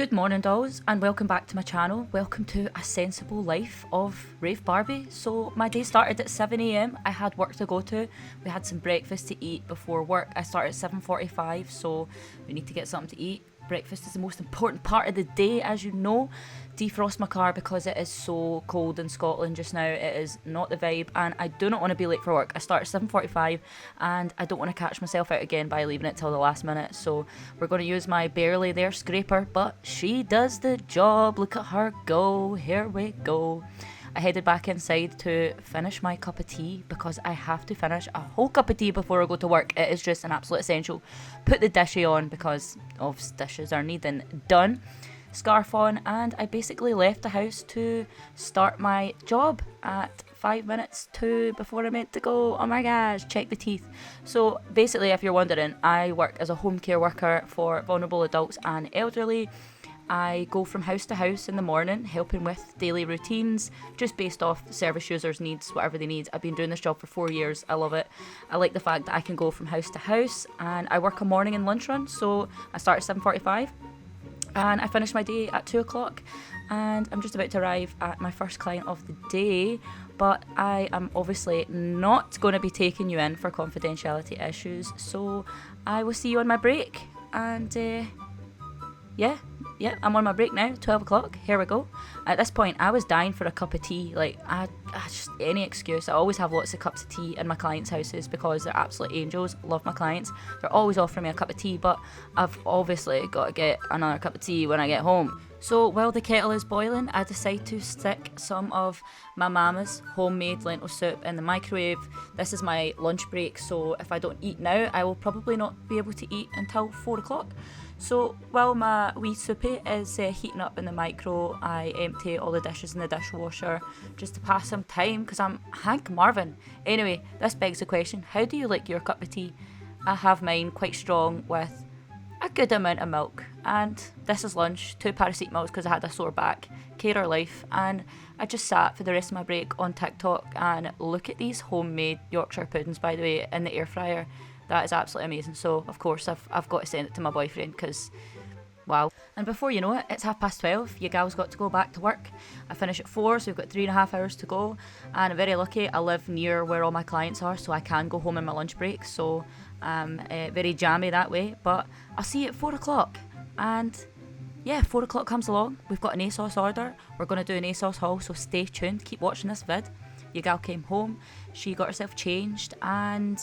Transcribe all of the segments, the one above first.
Good morning dolls and welcome back to my channel. Welcome to a sensible life of Rave Barbie. So my day started at 7 AM. I had work to go to. We had some breakfast to eat before work. I started at 7:45, so we need to get something to eat. Breakfast is the most important part of the day, as you know. Defrost my car because it is so cold in Scotland just now. It is not the vibe and I do not want to be late for work. I start at 7:45 and I don't want to catch myself out again by leaving it till the last minute. So we're going to use my barely there scraper, but she does the job. Look at her go. Here we go. I headed back inside to finish my cup of tea because I have to finish a whole cup of tea before I go to work. It is just an absolute essential. Put the dishy on because dishes are needing done. Scarf on, and I basically left the house to start my job at 5 minutes to before I meant to go. Oh my gosh, check the teeth. So basically, if you're wondering, I work as a home care worker for vulnerable adults and elderly. I go from house to house in the morning, helping with daily routines, just based off service users' needs, whatever they need. I've been doing this job for 4 years. I love it. I like the fact that I can go from house to house, and I work a morning and lunch run, so I start at 7:45, and I finish my day at 2 o'clock, and I'm just about to arrive at my first client of the day, but I am obviously not going to be taking you in for confidentiality issues, so I will see you on my break, and yeah, I'm on my break now, 12 o'clock, here we go. At this point, I was dying for a cup of tea, like, I just, any excuse. I always have lots of cups of tea in my clients' houses because they're absolute angels, love my clients. They're always offering me a cup of tea, but I've obviously got to get another cup of tea when I get home. So while the kettle is boiling, I decide to stick some of my mama's homemade lentil soup in the microwave. This is my lunch break, so if I don't eat now, I will probably not be able to eat until 4 o'clock. So while my wee soupy is heating up in the micro, I empty all the dishes in the dishwasher just to pass some time because I'm Hank Marvin. Anyway, this begs the question, how do you like your cup of tea? I have mine quite strong with a good amount of milk, and this is lunch, 2 paracetamols because I had a sore back, care or life, and I just sat for the rest of my break on TikTok and look at these homemade Yorkshire puddings, by the way, in the air fryer. That is absolutely amazing. So of course I've got to send it to my boyfriend because wow. And before you know it, it's 12:30. You gals got to go back to work. I finish at 4, so we've got 3.5 hours to go, and I'm very lucky I live near where all my clients are, so I can go home in my lunch break, so very jammy that way. But I'll see you at 4 o'clock, and yeah, 4 o'clock comes along, we've got an ASOS order. We're going to do an ASOS haul, so stay tuned, keep watching this vid. Your gal came home, she got herself changed, and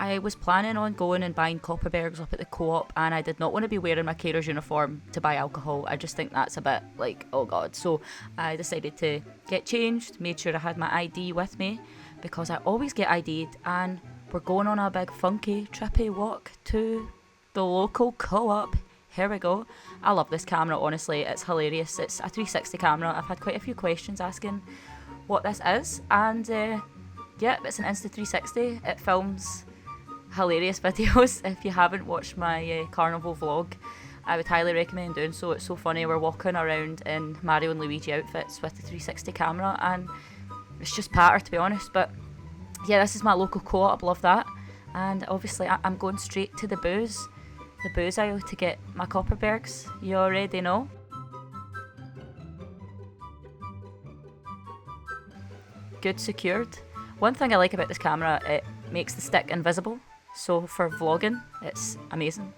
I was planning on going and buying Copperbergs up at the Co-op, and I did not want to be wearing my carer's uniform to buy alcohol. I just think that's a bit like, oh god. So I decided to get changed, made sure I had my ID with me because I always get ID'd, and we're going on a big funky trippy walk to the local Co-op. Here we go. I love this camera, honestly, it's hilarious. It's a 360 camera. I've had quite a few questions asking what this is, and yeah, it's an Insta360. It films hilarious videos. If you haven't watched my carnival vlog, I would highly recommend doing so. It's so funny. We're walking around in Mario and Luigi outfits with the 360 camera, and it's just patter, to be honest. But yeah, this is my local Co-op, love that. And obviously I'm going straight to the booze aisle to get my Copperbergs. You already know. Good secured. One thing I like about this camera, it makes the stick invisible, so for vlogging it's amazing.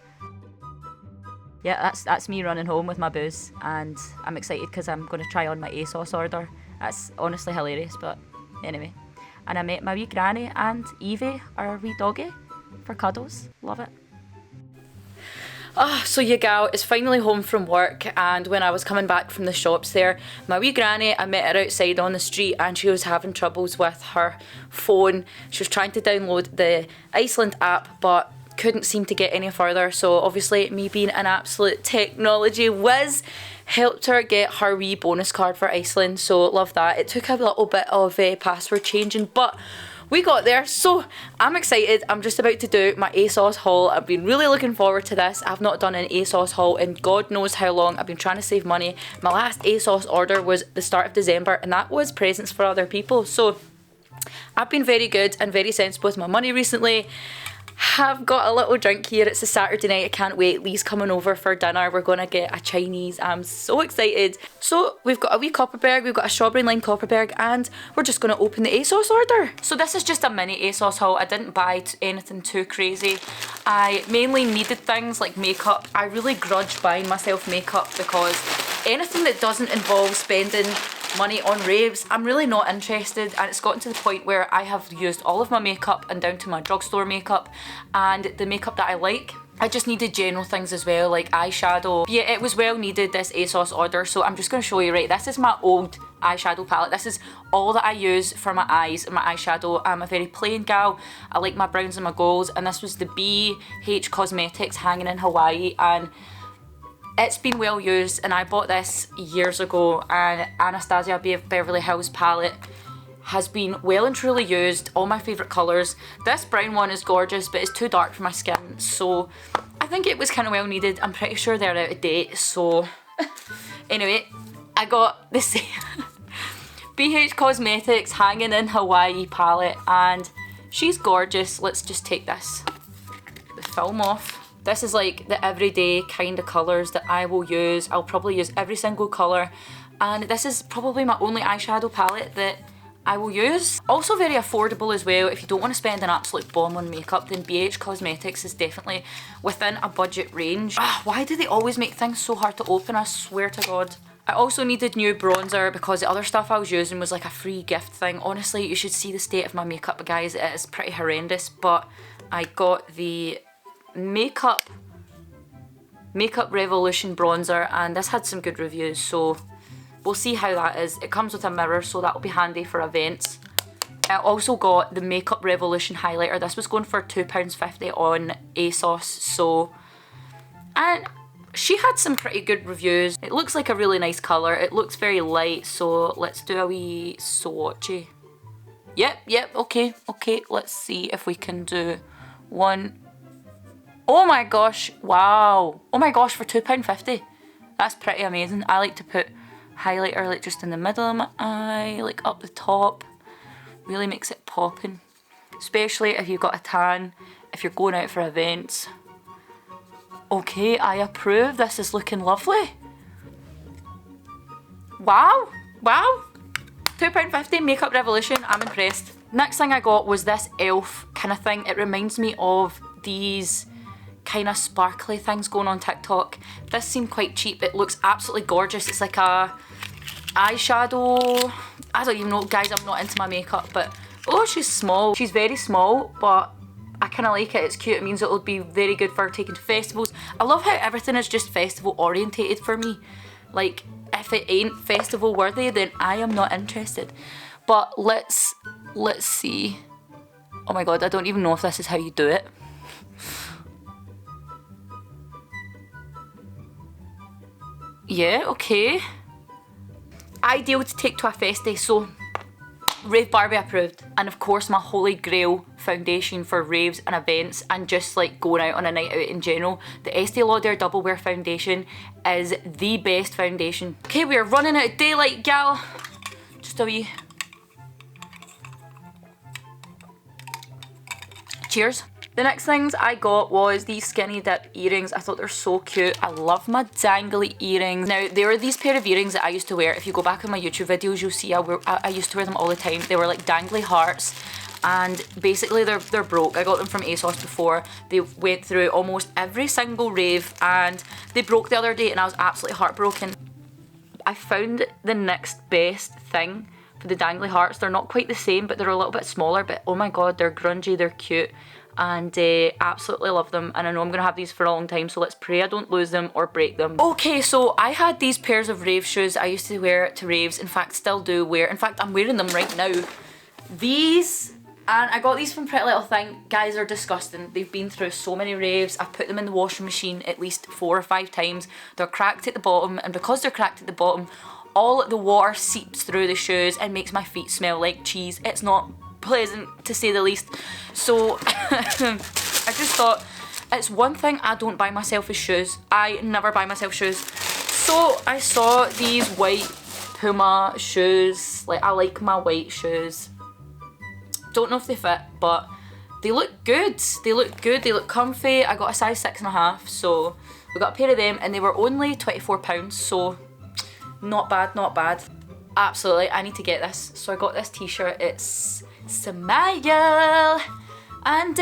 Yeah, that's me running home with my booze, and I'm excited because I'm going to try on my ASOS order. That's honestly hilarious, but anyway. And I met my wee granny and Evie, our wee doggy, for cuddles. Love it. So your gal is finally home from work, and when I was coming back from the shops there, my wee granny, I met her outside on the street, and she was having troubles with her phone. She was trying to download the Iceland app but couldn't seem to get any further, so obviously me being an absolute technology whiz helped her get her wee bonus card for Iceland, so love that. It took a little bit of password changing, but we got there, so I'm excited. I'm just about to do my ASOS haul. I've been really looking forward to this. I've not done an ASOS haul in God knows how long. I've been trying to save money. My last ASOS order was the start of December, and that was presents for other people. So I've been very good and very sensible with my money recently. I've got a little drink here. It's a Saturday night. I can't wait. Lee's coming over for dinner. We're gonna get a Chinese. I'm so excited. So we've got a wee Copperberg, we've got a strawberry and lime Copperberg, and we're just gonna open the ASOS order. So this is just a mini ASOS haul. I didn't buy anything too crazy. I mainly needed things like makeup. I really grudge buying myself makeup because anything that doesn't involve spending money on raves, I'm really not interested, and it's gotten to the point where I have used all of my makeup and down to my drugstore makeup and the makeup that I like. I just needed general things as well, like eyeshadow. Yeah, it was well needed, this ASOS order, so I'm just going to show you. Right, this is my old eyeshadow palette. This is all that I use for my eyes and my eyeshadow. I'm a very plain gal. I like my browns and my golds, and this was the BH Cosmetics Hanging in Hawaii, and it's been well used, and I bought this years ago, and Anastasia Beverly Hills palette has been well and truly used. All my favourite colours. This brown one is gorgeous, but it's too dark for my skin, so I think it was kind of well needed. I'm pretty sure they're out of date, so anyway, I got this BH Cosmetics Hanging in Hawaii palette, and she's gorgeous. Let's just take the film off. This is like the everyday kind of colours that I will use. I'll probably use every single colour, and this is probably my only eyeshadow palette that I will use. Also very affordable as well. If you don't want to spend an absolute bomb on makeup, then BH Cosmetics is definitely within a budget range. Why do they always make things so hard to open? I swear to God. I also needed new bronzer because the other stuff I was using was like a free gift thing. Honestly, you should see the state of my makeup, guys. It is pretty horrendous, but I got the Makeup Revolution bronzer, and this had some good reviews, so we'll see how that is. It comes with a mirror, so that will be handy for events. I also got the Makeup Revolution highlighter. This was going for £2.50 on ASOS, so, and she had some pretty good reviews. It looks like a really nice colour. It looks very light, so let's do a wee swatchy. Yep, okay, let's see if we can do one. Oh my gosh, wow. Oh my gosh, for £2.50. That's pretty amazing. I like to put highlighter like just in the middle of my eye, like up the top. Really makes it popping. Especially if you've got a tan, if you're going out for events. Okay, I approve. This is looking lovely. Wow. £2.50 Makeup Revolution. I'm impressed. Next thing I got was this elf kind of thing. It reminds me of these kind of sparkly things going on TikTok. This seemed quite cheap. It looks absolutely gorgeous. It's like a eyeshadow. I don't even know, guys, I'm not into my makeup, but oh, she's small. She's very small, but I kind of like it. It's cute. It means it'll be very good for taking to festivals. I love how everything is just festival orientated for me. Like, if it ain't festival worthy, then I am not interested. But let's see. Oh my god, I don't even know if this is how you do it. Yeah, okay. Ideal to take to a festy, so Rave Barbie approved. And of course my holy grail foundation for raves and events and just like going out on a night out in general. The Estee Lauder Double Wear Foundation is the best foundation. Okay, we are running out of daylight, gal. Just a wee. Cheers. The next things I got was these skinny dip earrings. I thought they're so cute. I love my dangly earrings. Now, there were these pair of earrings that I used to wear. If you go back on my YouTube videos, you'll see I used to wear them all the time. They were like dangly hearts, and basically they're broke. I got them from ASOS before. They went through almost every single rave, and they broke the other day, and I was absolutely heartbroken. I found the next best thing for the dangly hearts. They're not quite the same, but they're a little bit smaller, but oh my god, they're grungy, they're cute. And absolutely love them, and I know I'm gonna have these for a long time, so let's pray I don't lose them or break them. Okay, so I had these pairs of rave shoes. I used to wear to raves, in fact still do wear, in fact I'm wearing them right now. These, and I got these from Pretty Little Thing. Guys, are disgusting. They've been through so many raves. I've put them in the washing machine at least 4 or 5 times. They're cracked at the bottom, and because they're cracked at the bottom, all the water seeps through the shoes and makes my feet smell like cheese. It's not pleasant to say the least. So I just thought, it's one thing I don't buy myself is shoes. I never buy myself shoes. So I saw these white Puma shoes. Like, I like my white shoes. Don't know if they fit, but they look good. They look good, they look comfy. I got a size 6.5, so we got a pair of them and they were only £24, so not bad, not bad. Absolutely, I need to get this. So I got this t-shirt, it's Smile, and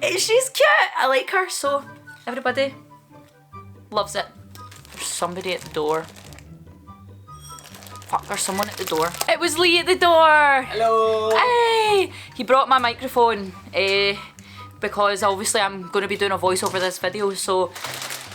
she's cute. I like her, so everybody loves it. There's somebody at the door. Fuck, there's someone at the door. It was Lee at the door! Hello! Hey! He brought my microphone because obviously I'm going to be doing a voice over this video, so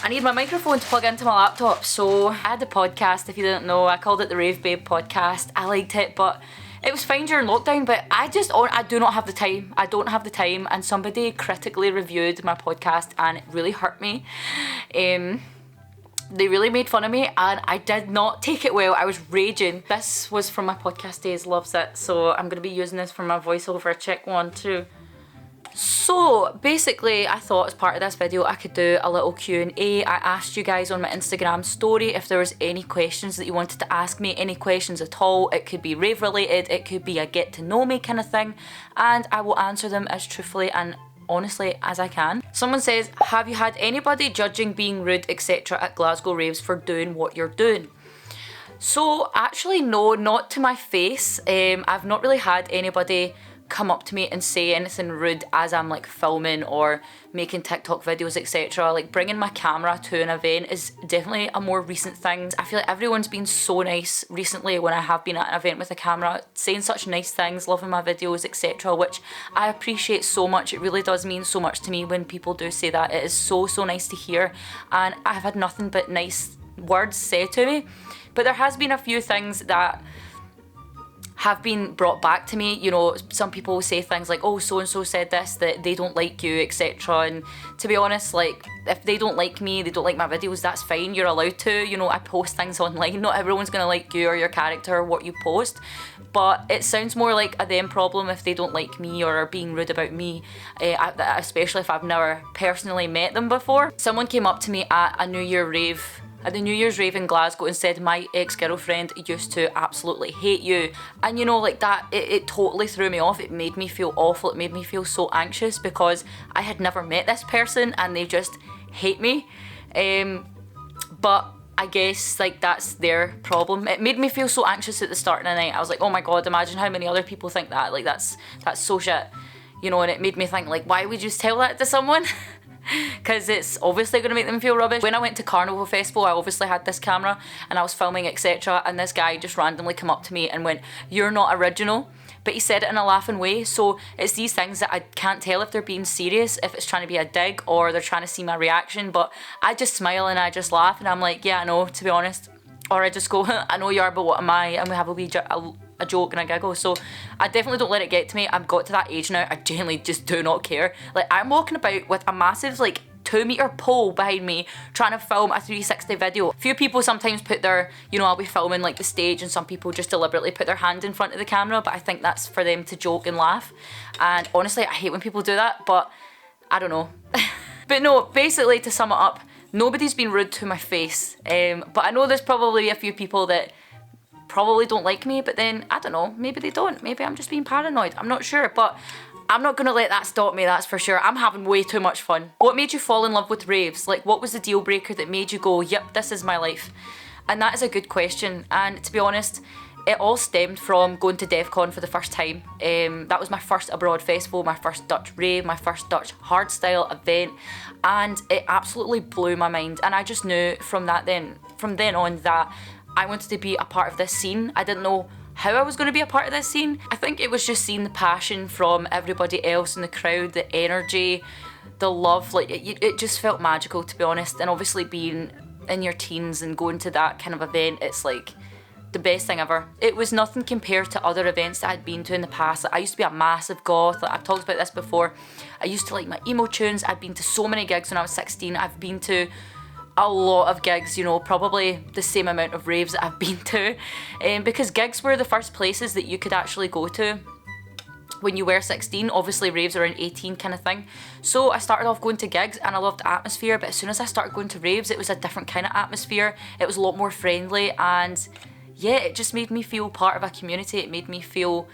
I need my microphone to plug into my laptop. So I had a podcast, if you didn't know, I called it the Rave Babe podcast. I liked it, but it was fine during lockdown, but I do not have the time. I don't have the time, and somebody critically reviewed my podcast and it really hurt me. They really made fun of me and I did not take it well. I was raging. This was from my podcast days, loves it. So I'm gonna be using this for my voiceover. Check 1, 2. So basically I thought as part of this video I could do a little Q&A. I asked you guys on my Instagram story if there was any questions that you wanted to ask me, any questions at all. It could be rave related, it could be a get to know me kind of thing, and I will answer them as truthfully and honestly as I can. Someone says, have you had anybody judging being rude etc at Glasgow raves for doing what you're doing? So actually no, not to my face. I've not really had anybody come up to me and say anything rude as I'm like filming or making TikTok videos etc. Like bringing my camera to an event is definitely a more recent thing. I feel like everyone's been so nice recently when I have been at an event with a camera, saying such nice things, loving my videos etc, which I appreciate so much. It really does mean so much to me when people do say that. It is so nice to hear, and I've had nothing but nice words said to me. But there has been a few things that have been brought back to me. You know, some people will say things like, oh, so and so said this, that they don't like you etc, and to be honest, like if they don't like me, they don't like my videos, that's fine, you're allowed to. You know, I post things online, not everyone's gonna like you or your character or what you post, but it sounds more like a them problem if they don't like me or are being rude about me, especially if I've never personally met them before. Someone came up to me at the New Year's rave in Glasgow and said my ex-girlfriend used to absolutely hate you, and you know, like that, it totally threw me off. It made me feel awful, it made me feel so anxious because I had never met this person and they just hate me. But I guess like that's their problem. It made me feel so anxious at the start of the night. I was like, oh my god, imagine how many other people think that, like that's so shit, you know, and it made me think like, why would you just tell that to someone? Because it's obviously going to make them feel rubbish. When I went to Carnival Festival, I obviously had this camera and I was filming etc, and this guy just randomly came up to me and went, you're not original, but he said it in a laughing way. So it's these things that I can't tell if they're being serious, if it's trying to be a dig or they're trying to see my reaction, but I just smile and I just laugh and I'm like, yeah, I know, to be honest. Or I just go, I know you are, but what am I? And we have a joke and a giggle. So I definitely don't let it get to me. I've got to that age now, I genuinely just do not care. Like I'm walking about with a massive like 2-meter pole behind me trying to film a 360 video. A few people sometimes put their, you know, I'll be filming like the stage and some people just deliberately put their hand in front of the camera, but I think that's for them to joke and laugh. And honestly, I hate when people do that, but I don't know. But no, basically to sum it up, nobody's been rude to my face. But I know there's probably a few people that probably don't like me, but then I don't know, maybe they don't. Maybe I'm just being paranoid, I'm not sure, but I'm not gonna let that stop me, that's for sure. I'm having way too much fun. What made you fall in love with raves? Like, what was the deal breaker that made you go, yep, this is my life? And that is a good question, and to be honest, it all stemmed from going to DEF CON for the first time. That was my first abroad festival, my first Dutch rave, my first Dutch hardstyle event, and it absolutely blew my mind. And I just knew from then on that I wanted to be a part of this scene. I didn't know how I was going to be a part of this scene. I think it was just seeing the passion from everybody else in the crowd, the energy, the love, like it just felt magical, to be honest. And obviously being in your teens and going to that kind of event, it's like the best thing ever. It was nothing compared to other events that I'd been to in the past. Like, I used to be a massive goth, like, I've talked about this before. I used to like my emo tunes. I'd been to so many gigs when I was 16. I've been to a lot of gigs, you know, probably the same amount of raves that I've been to, because gigs were the first places that you could actually go to when you were 16. Obviously raves are around 18 kind of thing. So I started off going to gigs and I loved the atmosphere, but as soon as I started going to raves, it was a different kind of atmosphere. It was a lot more friendly, and yeah, it just made me feel part of a community. It made me feel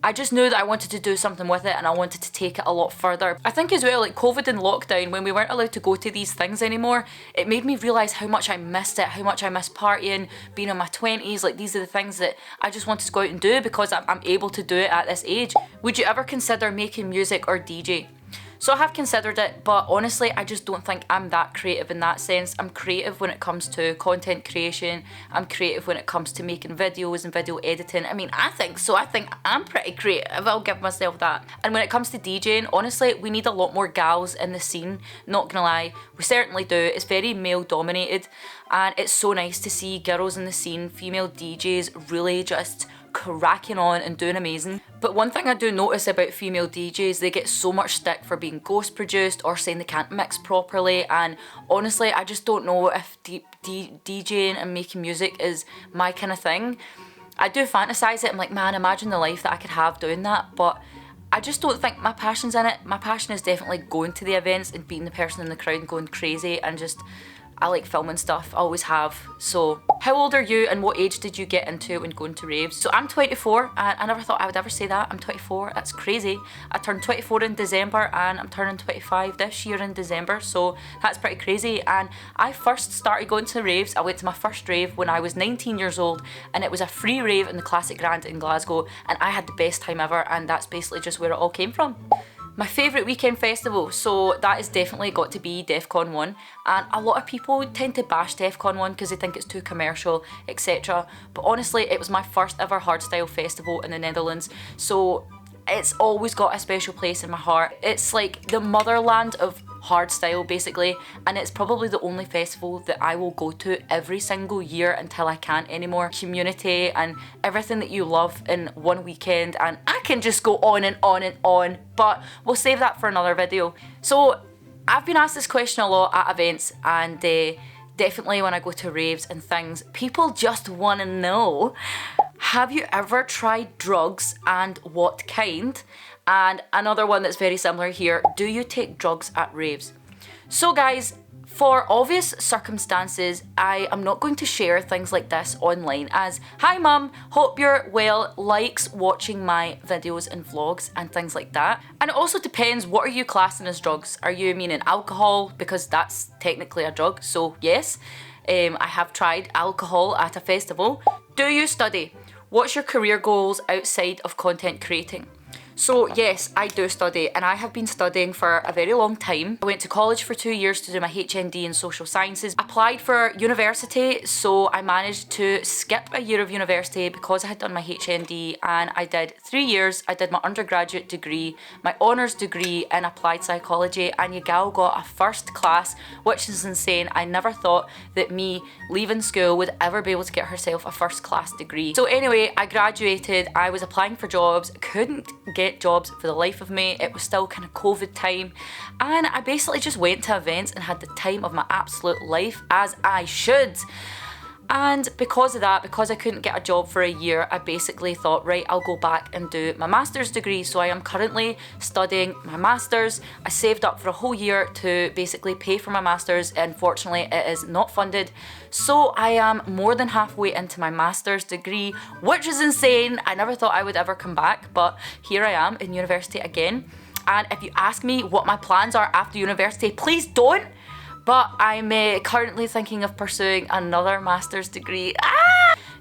I just knew that I wanted to do something with it and I wanted to take it a lot further. I think as well, like COVID and lockdown, when we weren't allowed to go to these things anymore, it made me realise how much I missed it, how much I missed partying, being in my 20s. Like, these are the things that I just wanted to go out and do because I'm able to do it at this age. Would you ever consider making music or DJ? So I have considered it, but honestly, I just don't think I'm that creative in that sense. I'm creative when it comes to content creation. I'm creative when it comes to making videos and video editing. I mean, I think so. I think I'm pretty creative. I'll give myself that. And when it comes to DJing, honestly, we need a lot more gals in the scene. Not gonna lie, we certainly do. It's very male dominated, and it's so nice to see girls in the scene, female DJs, really just cracking on and doing amazing. But one thing I do notice about female DJs, they get so much stick for being ghost produced or saying they can't mix properly, and honestly I just don't know if DJing and making music is my kind of thing. I do fantasize it. I'm like, man, imagine the life that I could have doing that, but I just don't think my passion's in it. My passion is definitely going to the events and being the person in the crowd and going crazy, and just I like filming stuff, I always have. So how old are you and what age did you get into it when going to raves? So I'm 24, and I never thought I would ever say that. I'm 24, that's crazy. I turned 24 in December and I'm turning 25 this year in December, so that's pretty crazy. And I first started going to raves, I went to my first rave when I was 19 years old, and it was a free rave in the Classic Grand in Glasgow, and I had the best time ever, and that's basically just where it all came from. My favourite weekend festival, so that has definitely got to be DEFCON 1, and a lot of people tend to bash DEFCON 1 because they think it's too commercial, etc. But honestly, it was my first ever hardstyle festival in the Netherlands, so it's always got a special place in my heart. It's like the motherland of hardstyle basically, and it's probably the only festival that I will go to every single year until I can't anymore. Community and everything that you love in one weekend, and I can just go on and on and on, but we'll save that for another video. So I've been asked this question a lot at events, and definitely when I go to raves and things, people just want to know, have you ever tried drugs and what kind? And another one that's very similar here, do you take drugs at raves? So guys, for obvious circumstances, I am not going to share things like this online as, hi mum, hope you're well, likes watching my videos and vlogs and things like that. And it also depends, what are you classing as drugs? Are you meaning alcohol? Because that's technically a drug, so yes. I have tried alcohol at a festival. Do you study? What's your career goals outside of content creating? So yes, I do study, and I have been studying for a very long time. I went to college for 2 years to do my HND in social sciences. Applied for university, so I managed to skip a year of university because I had done my HND, and I did 3 years. I did my undergraduate degree, my honours degree in applied psychology, and your gal got a first class, which is insane. I never thought that me leaving school would ever be able to get herself a first class degree. So anyway, I graduated, I was applying for jobs, couldn't get jobs for the life of me. It was still kind of COVID time, and I basically just went to events and had the time of my absolute life, as I should. And because of that, because I couldn't get a job for a year, I basically thought, right, I'll go back and do my master's degree. So I am currently studying my master's. I saved up for a whole year to basically pay for my master's. Unfortunately, it is not funded. So I am more than halfway into my master's degree, which is insane. I never thought I would ever come back, but here I am in university again. And if you ask me what my plans are after university, please don't. But I'm currently thinking of pursuing another master's degree.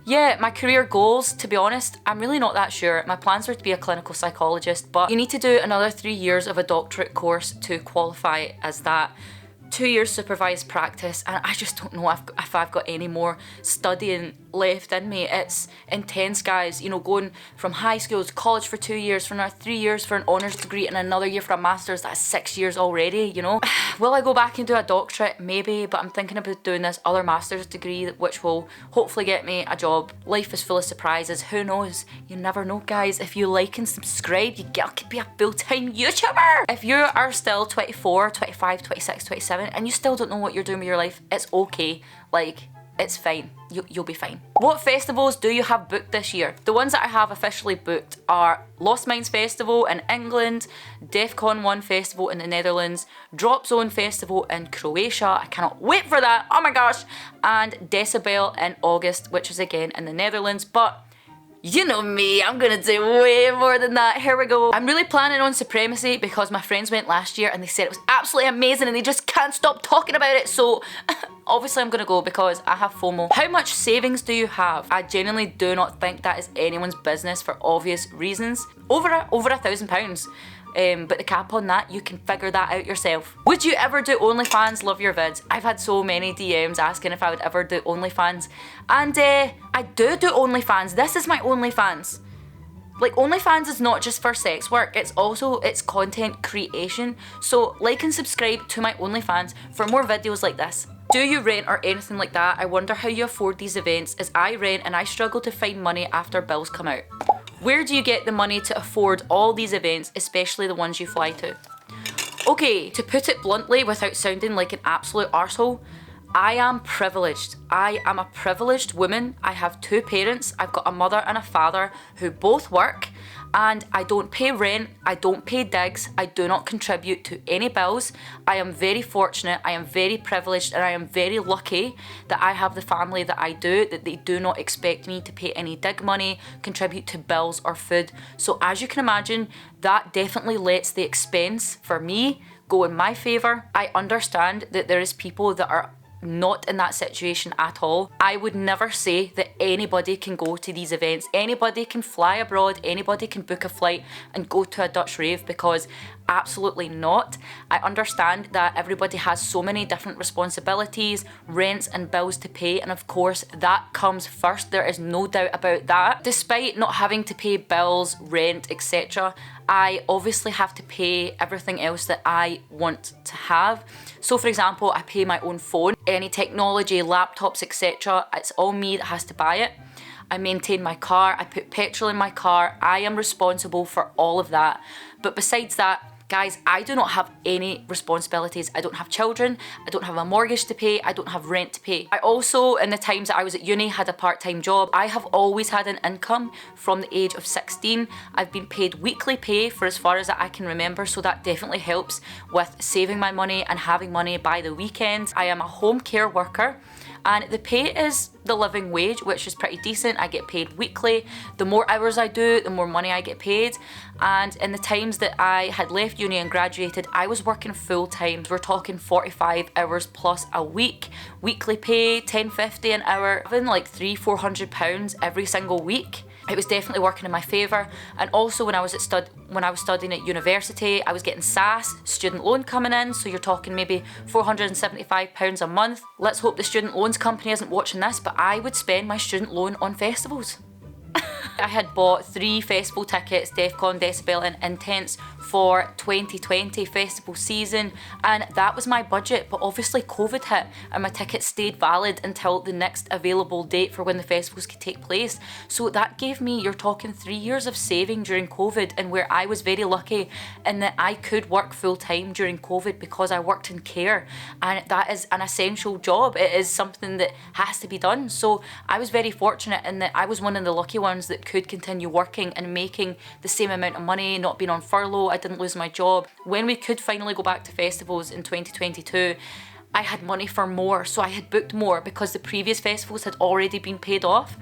Yeah, my career goals, to be honest, I'm really not that sure. My plans are to be a clinical psychologist, but you need to do another 3 years of a doctorate course to qualify as that. 2 years supervised practice, and I just don't know if I've got any more studying left in me. It's intense, guys, you know, going from high school to college for 2 years, for another 3 years for an honours degree, and another year for a master's. That's 6 years already, you know. Will I go back and do a doctorate? Maybe, but I'm thinking about doing this other master's degree, which will hopefully get me a job. Life is full of surprises, who knows? You never know, guys. If you like and subscribe, you could be a full-time YouTuber. If you are still 24, 25, 26, 27, and you still don't know what you're doing with your life, it's okay. Like, it's fine. You'll be fine. What festivals do you have booked this year? The ones that I have officially booked are Lost Minds Festival in England, DEFCON 1 Festival in the Netherlands, Drop Zone Festival in Croatia, I cannot wait for that, oh my gosh, and Decibel in August, which is again in the Netherlands. But You know me, I'm gonna do way more than that. Here we go. I'm really planning on Supremacy because my friends went last year and they said it was absolutely amazing and they just can't stop talking about it. So obviously I'm gonna go because I have FOMO. How much savings do you have? I genuinely do not think that is anyone's business for obvious reasons. Over £1,000. But the cap on that, you can figure that out yourself. Would you ever do OnlyFans? Love your vids. I've had so many DMs asking if I would ever do OnlyFans. And I do OnlyFans. This is my OnlyFans. Like, OnlyFans is not just for sex work, it's content creation. So like and subscribe to my OnlyFans for more videos like this. Do you rent or anything like that? I wonder how you afford these events, as I rent and I struggle to find money after bills come out. Where do you get the money to afford all these events, especially the ones you fly to? Okay, to put it bluntly without sounding like an absolute arsehole, I am privileged. I am a privileged woman. I have 2 parents. I've got a mother and a father who both work, and I don't pay rent, I don't pay digs, I do not contribute to any bills. I am very fortunate, I am very privileged, and I am very lucky that I have the family that I do, that they do not expect me to pay any dig money, contribute to bills or food. So as you can imagine, that definitely lets the expense for me go in my favour. I understand that there is people that are not in that situation at all. I would never say that anybody can go to these events. Anybody can fly abroad, anybody can book a flight and go to a Dutch rave, because absolutely not. I understand that everybody has so many different responsibilities, rents and bills to pay, and of course that comes first. There is no doubt about that. Despite not having to pay bills, rent, etc., I obviously have to pay everything else that I want to have. So for example, I pay my own phone, any technology, laptops, etc. It's all me that has to buy it. I maintain my car, I put petrol in my car, I am responsible for all of that. But besides that, guys, I do not have any responsibilities. I don't have children, I don't have a mortgage to pay, I don't have rent to pay. I also, in the times that I was at uni, had a part-time job. I have always had an income from the age of 16. I've been paid weekly pay for as far as I can remember, so that definitely helps with saving my money and having money by the weekends. I am a home care worker, and the pay is the living wage, which is pretty decent. I get paid weekly. The more hours I do, the more money I get paid. And in the times that I had left uni and graduated, I was working full time. We're talking 45 hours plus a week. Weekly pay, £10.50 an hour, having like £300-400 every single week. It was definitely working in my favour. And also when I was studying at university, I was getting SAS, student loan coming in, so you're talking maybe £475 a month. Let's hope the student loans company isn't watching this, but I would spend my student loan on festivals. I had bought 3 festival tickets, Defcon, Decibel and Intense, for 2020 festival season, and that was my budget. But obviously COVID hit and my tickets stayed valid until the next available date for when the festivals could take place. So that gave me, you're talking 3 years of saving during COVID, and where I was very lucky in that I could work full time during COVID because I worked in care, and that is an essential job. It is something that has to be done. So I was very fortunate in that I was one of the lucky ones that could continue working and making the same amount of money, not being on furlough. I didn't lose my job. When we could finally go back to festivals in 2022, I had money for more, so I had booked more because the previous festivals had already been paid off.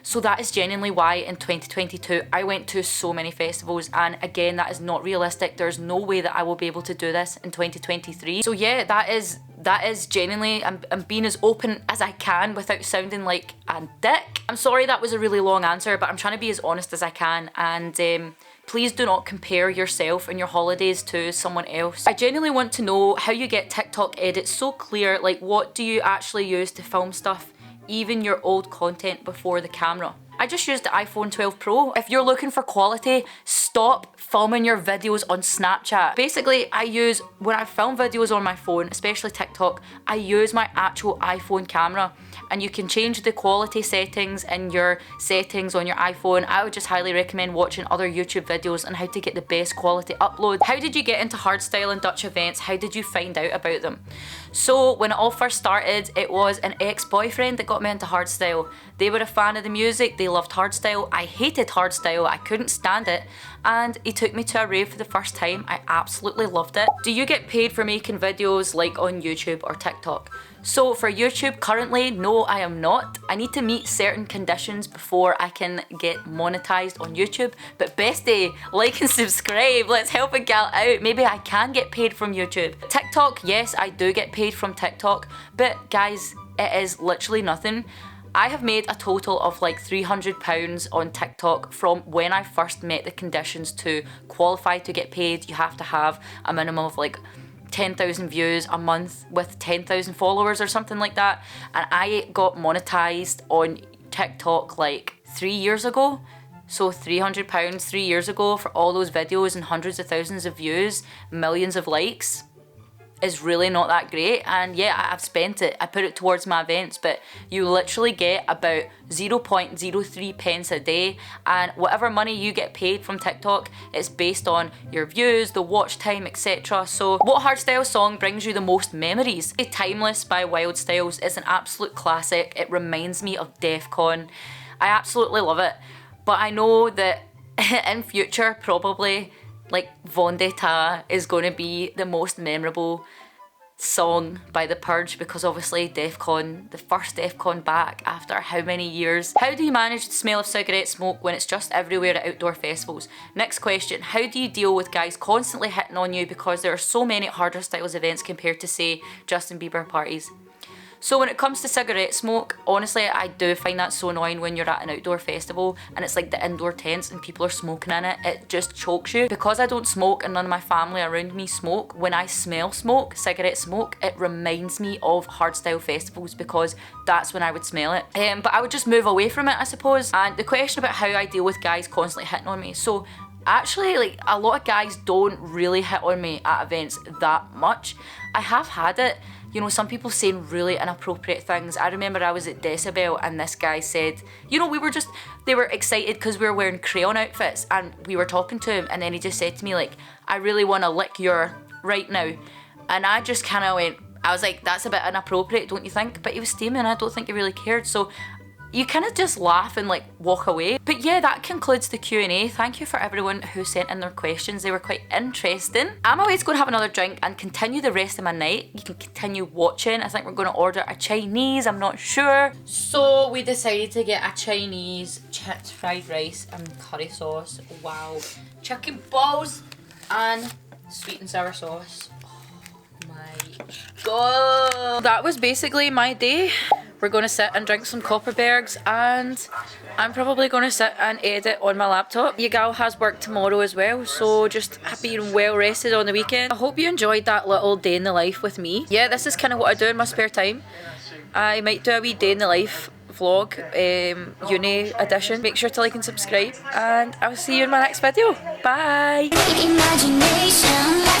So that is genuinely why in 2022 I went to so many festivals, and again, that is not realistic. There's no way that I will be able to do this in 2023. So yeah, that is genuinely, I'm being as open as I can without sounding like a dick. I'm sorry that was a really long answer, but I'm trying to be as honest as I can, and please do not compare yourself and your holidays to someone else. I genuinely want to know how you get TikTok edits so clear. Like, what do you actually use to film stuff, even your old content before the camera? I just used the iPhone 12 Pro. If you're looking for quality, stop filming your videos on Snapchat. Basically, when I film videos on my phone, especially TikTok, I use my actual iPhone camera, and you can change the quality settings in your settings on your iPhone. I would just highly recommend watching other YouTube videos on how to get the best quality upload. How did you get into hardstyle and Dutch events? How did you find out about them? So when it all first started, it was an ex-boyfriend that got me into hardstyle. They were a fan of the music, they loved hardstyle. I hated hardstyle, I couldn't stand it, and he took me to a rave for the first time. I absolutely loved it. Do you get paid for making videos like on YouTube or TikTok? So for YouTube currently, no, I am not. I need to meet certain conditions before I can get monetized on YouTube. But bestie, like and subscribe, let's help a gal out. Maybe I can get paid from YouTube. TikTok, yes, I do get paid from TikTok, but guys, it is literally nothing. I have made a total of like £300 on TikTok from when I first met the conditions to qualify to get paid. You have to have a minimum of like 10,000 views a month with 10,000 followers or something like that, and I got monetized on TikTok like 3 years ago. So £300 3 years ago for all those videos and hundreds of thousands of views, millions of likes, is really not that great. And yeah, I've spent it, I put it towards my events, but you literally get about 0.03 pence a day, and whatever money you get paid from TikTok is based on your views, the watch time, etc. So what hardstyle song brings you the most memories? Timeless by Wild Styles is an absolute classic. It reminds me of DEF CON. I absolutely love it, but I know that in future probably like Vendetta is going to be the most memorable song by The Purge, because obviously DEF CON, the first DEF CON back after how many years. How do you manage the smell of cigarette smoke when it's just everywhere at outdoor festivals? Next question, how do you deal with guys constantly hitting on you because there are so many harder styles events compared to say Justin Bieber parties? So when it comes to cigarette smoke, honestly, I do find that so annoying when you're at an outdoor festival and it's like the indoor tents and people are smoking in it. It just chokes you. Because I don't smoke and none of my family around me smoke, when I smell smoke, cigarette smoke, it reminds me of hardstyle festivals because that's when I would smell it. But I would just move away from it, I suppose. And the question about how I deal with guys constantly hitting on me. So actually, like, a lot of guys don't really hit on me at events that much. I have had it. You know, some people saying really inappropriate things. I remember I was at Decibel and this guy said, you know, they were excited because we were wearing crayon outfits and we were talking to him, and then he just said to me like, I really want to lick your right now. And I just kind of went, I was like, that's a bit inappropriate, don't you think? But he was steaming, I don't think he really cared. So you kind of just laugh and like walk away. But yeah, that concludes the Q&A. Thank you for everyone who sent in their questions. They were quite interesting. I'm away to go and have another drink and continue the rest of my night. You can continue watching. I think we're going to order a Chinese, I'm not sure. So we decided to get a Chinese chips, fried rice and curry sauce. Wow. Chicken balls and sweet and sour sauce. Oh my god. That was basically my day. We're going to sit and drink some Copperbergs, and I'm probably going to sit and edit on my laptop. Your gal has work tomorrow as well, so just being well rested on the weekend. I hope you enjoyed that little day in the life with me. Yeah, this is kind of what I do in my spare time. I might do a wee day in the life vlog, uni edition. Make sure to like and subscribe, and I'll see you in my next video. Bye! Imagination.